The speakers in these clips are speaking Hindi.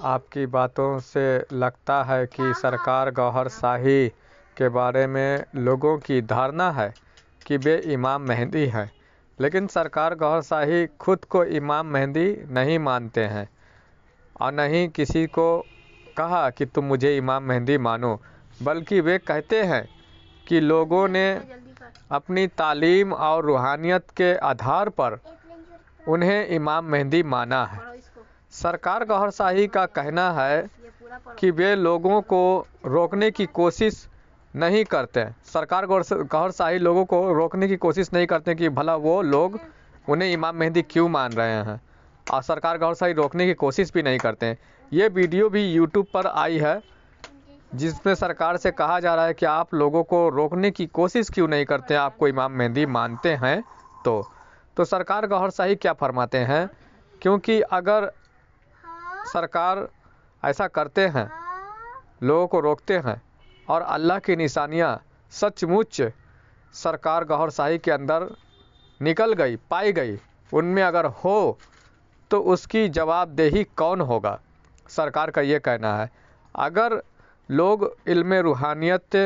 आपकी बातों से लगता है कि सरकार गौहर शाही के बारे में लोगों की धारणा है कि वे इमाम मेहदी हैं, लेकिन सरकार गौहर शाही खुद को इमाम मेहदी नहीं मानते हैं और न ही किसी को कहा कि तुम मुझे इमाम मेहदी मानो, बल्कि वे कहते हैं कि लोगों ने अपनी तालीम और रूहानियत के आधार पर उन्हें इमाम मेहदी माना है। सरकार गौहर शाही का कहना है कि वे लोगों को रोकने की कोशिश नहीं करते। सरकार गौहर शाही लोगों को रोकने की कोशिश नहीं करते कि भला वो लोग उन्हें इमाम मेहदी क्यों मान रहे हैं, और सरकार गौहर शाही रोकने की कोशिश भी नहीं करते। ये वीडियो भी यूट्यूब पर आई है जिसमें सरकार से कहा जा रहा है कि आप लोगों को रोकने की कोशिश क्यों नहीं करते, आपको इमाम मेहदी मानते हैं तो सरकार गौहर शाही क्या फरमाते हैं, क्योंकि अगर सरकार ऐसा करते हैं, लोगों को रोकते हैं और अल्लाह की निशानियाँ सचमुच सरकार गौहर शाही के अंदर निकल गई, पाई गई, उनमें अगर हो तो उसकी जवाबदेही कौन होगा। सरकार का ये कहना है अगर लोग इल्म रूहानियत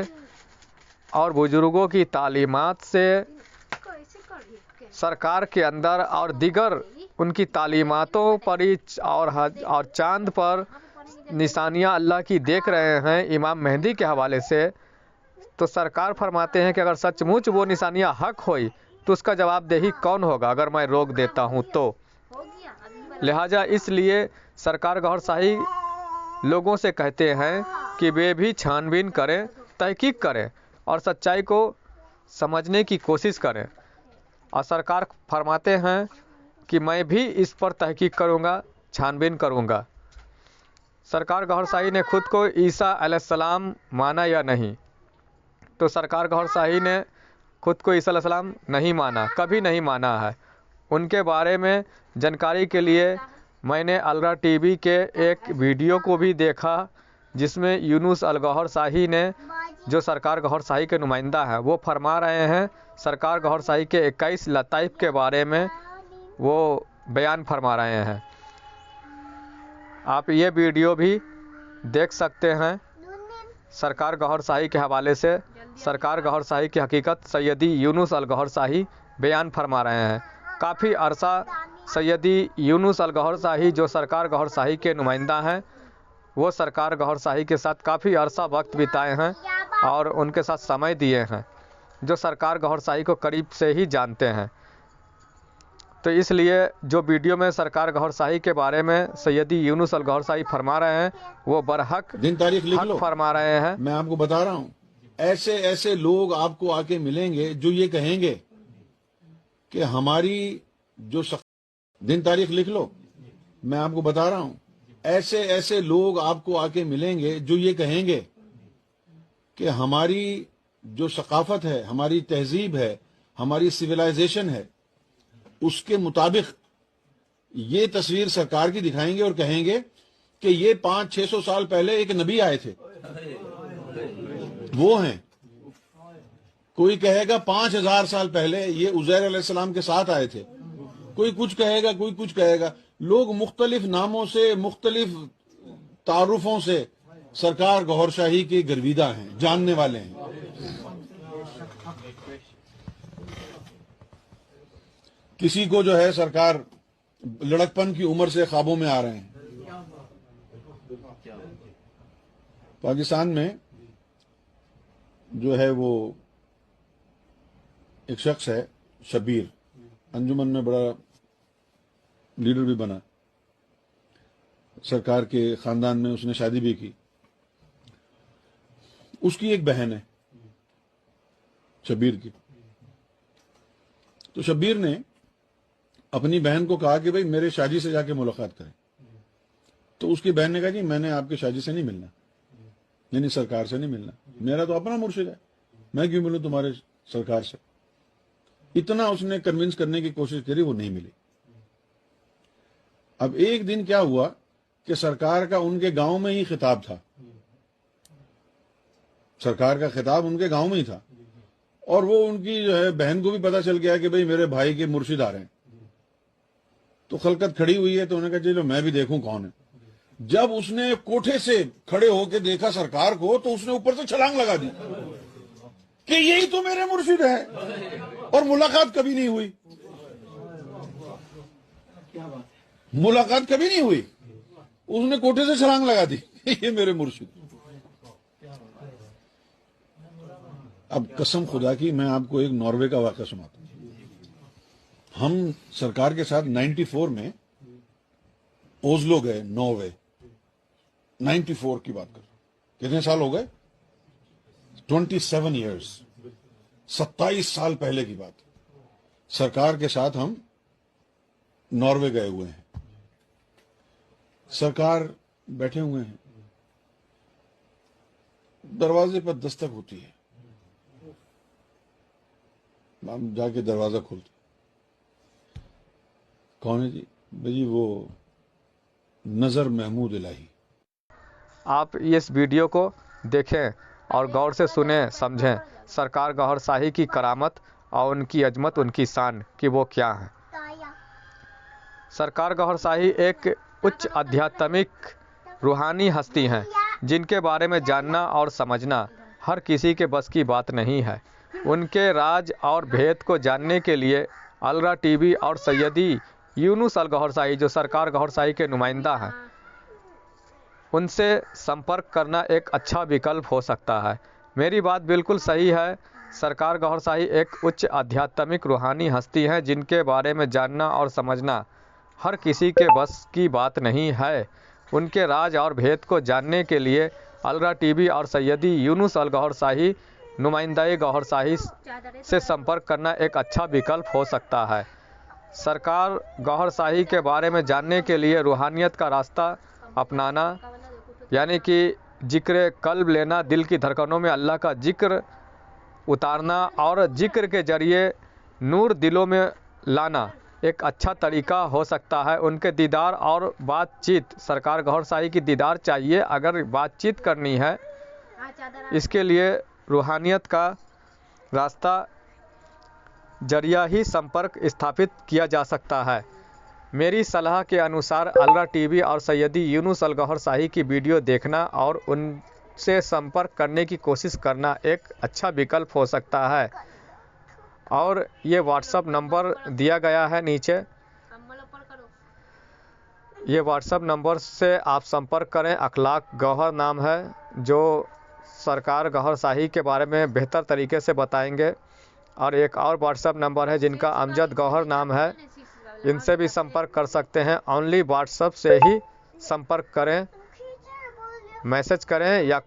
और बुजुर्गों की तालीमात से सरकार के अंदर और दिगर उनकी तालीमातों पर और चांद पर निशानियां अल्लाह की देख रहे हैं इमाम मेहदी के हवाले से, तो सरकार फरमाते हैं कि अगर सचमुच वो निशानियां हक हुई तो उसका जवाबदेही कौन होगा अगर मैं रोक देता हूं तो। लिहाजा इसलिए सरकार गौहर शाही लोगों से कहते हैं कि वे भी छानबीन करें, तहकीक करें और सच्चाई को समझने की कोशिश करें। और सरकार फरमाते हैं कि मैं भी इस पर तहकीक करूंगा, छानबीन करूंगा। सरकार गौहर शाही ने खुद को ईसा अलैहिस्सलाम माना या नहीं, तो सरकार गौहर शाही ने खुद को ईसा अलैहिस्सलाम नहीं माना, कभी नहीं माना है। उनके बारे में जानकारी के लिए मैंने अलरा टीवी के एक वीडियो को भी देखा जिसमें यूनुस अल गौहर शाही ने, जो सरकार गौहर शाही के नुमाइंदा हैं, वो फरमा रहे हैं सरकार गौहर शाही के 21 लताइफ के बारे में वो बयान फरमा रहे हैं। आप ये वीडियो भी देख सकते हैं सरकार गौहर शाही के हवाले से। सरकार गौहर शाही की हकीकत सैयदी यूनुस अल गौहर शाही बयान फरमा रहे हैं। काफ़ी अरसा सैयदी यूनुस अल गौहर शाही जो सरकार गौहर शाही के नुमाइंदा हैं, वो सरकार गौहर शाही के साथ काफ़ी अरसा वक्त बिताए हैं और उनके साथ समय दिए हैं, जो सरकार गौहर शाही को करीब से ही जानते हैं। तो इसलिए जो वीडियो में सरकार गौहर शाही के बारे में सैयदी यूनुस अल गौहर शाही फरमा रहे हैं वो बरहक दिन तारीख लिख लो, फरमा रहे हैं। मैं आपको बता रहा हूँ, ऐसे ऐसे लोग आपको आके मिलेंगे जो ये कहेंगे कि हमारी जो दिन तारीख लिख लो, मैं आपको बता रहा हूँ, ऐसे ऐसे लोग आपको आके मिलेंगे जो ये कहेंगे कि हमारी जो सकाफत है, हमारी तहजीब है, हमारी सिविलाइजेशन है, उसके मुताबिक ये तस्वीर सरकार की दिखाएंगे और कहेंगे कि ये 500-600 साल पहले एक नबी आए थे, वो हैं। कोई कहेगा 5000 साल पहले ये उज़ैर अलैहिस्सलाम के साथ आए थे, कोई कुछ कहेगा, कोई कुछ कहेगा। लोग मुख्तलिफ नामों से, मुख्तलिफ तारुफों से सरकार गौहर शाही के गर्विदा हैं, जानने वाले हैं। किसी को जो है सरकार लड़कपन की उम्र से ख्वाबों में आ रहे हैं। पाकिस्तान में जो है वो एक शख्स है शबीर, अंजुमन में बड़ा लीडर भी बना, सरकार के खानदान में उसने शादी भी की। उसकी एक बहन है शबीर की, तो शबीर ने अपनी बहन को कहा कि भाई मेरे शादी से जाके मुलाकात करें। तो उसकी बहन ने कहा जी मैंने आपके शादी से नहीं मिलना, नहीं सरकार से नहीं मिलना, मेरा तो अपना मुर्शिद है, मैं क्यों मिलूं तुम्हारे सरकार से। इतना उसने कन्विंस करने की कोशिश करी, वो नहीं मिली। अब एक दिन क्या हुआ कि सरकार का उनके गांव में ही खिताब था, सरकार का खिताब उनके गांव में ही था, और वो उनकी जो है बहन को भी पता चल गया कि भाई मेरे भाई के मुर्शिद आ रहे हैं। तो खलकत खड़ी हुई है, तो उन्होंने कहा चलो मैं भी देखूं कौन है। जब उसने कोठे से खड़े होकर देखा सरकार को तो उसने ऊपर से छलांग लगा दी कि यही तो मेरे मुर्शिद है, और मुलाकात कभी नहीं हुई। मुलाकात कभी नहीं हुई, उसने कोठे से छलांग लगा दी ये मेरे मुर्शिद। अब कसम खुदा की मैं आपको एक नॉर्वे का वाक़या सुनाता हूं। हम सरकार के साथ 94 में ओस्लो गए, नॉर्वे। 94 की बात कर, कितने साल हो गए? 27 ईयर्स, 27 साल पहले की बात। सरकार के साथ हम नॉर्वे गए हुए हैं। सरकार बैठे हुए हैं, दरवाजे पर दस्तक होती है, हम जाके दरवाजा खोलते, कौन है जी? भाई वो नजर महमूद इलाही। आप इस वीडियो को देखें और गौर से सुनें, समझें सरकार गौहर शाही की करामत और उनकी अजमत, उनकी शान कि वो क्या है। सरकार गौहर शाही एक उच्च आध्यात्मिक रूहानी हस्ती हैं जिनके बारे में जानना और समझना हर किसी के बस की बात नहीं है। उनके राज और भेद को जानने के लिए अलरा टीवी और सैयदी यूनुस अल गौहर शाही, जो सरकार गौहर शाही के नुमाइंदा हैं, उनसे संपर्क करना एक अच्छा विकल्प हो सकता है। मेरी बात बिल्कुल सही है। सरकार गौहर शाही एक उच्च आध्यात्मिक रूहानी हस्ती है जिनके बारे में जानना और समझना हर किसी के बस की बात नहीं है। उनके राज और भेद को जानने के लिए अलरा टीवी और सैयदी यूनुस अल गौहर शाही नुमाइंदा गौहर शाही से संपर्क करना एक अच्छा विकल्प हो सकता है। सरकार गौहर शाही के बारे में जानने के लिए रूहानियत का रास्ता अपनाना, यानी कि जिक्र कल्ब लेना, दिल की धड़कनों में अल्लाह का जिक्र उतारना और जिक्र के जरिए नूर दिलों में लाना एक अच्छा तरीका हो सकता है। उनके दीदार और बातचीत, सरकार गौहर शाही की दीदार चाहिए अगर बातचीत करनी है। इसके लिए रूहानियत का रास्ता जरिया ही संपर्क स्थापित किया जा सकता है। मेरी सलाह के अनुसार अलरा टीवी और सैयदी यूनुस अल गौहर शाही की वीडियो देखना और उनसे संपर्क करने की कोशिश करना एक अच्छा विकल्प हो सकता है। और ये व्हाट्सएप नंबर दिया गया है नीचे, ये व्हाट्सएप नंबर से आप संपर्क करें। अखलाक गौहर नाम है, जो सरकार गौहर शाही के बारे में बेहतर तरीके से बताएंगे। और एक और व्हाट्सएप नंबर है जिनका अमजद गौहर नाम है, इनसे भी संपर्क कर सकते हैं। ओनली व्हाट्सएप से ही संपर्क करें, मैसेज करें या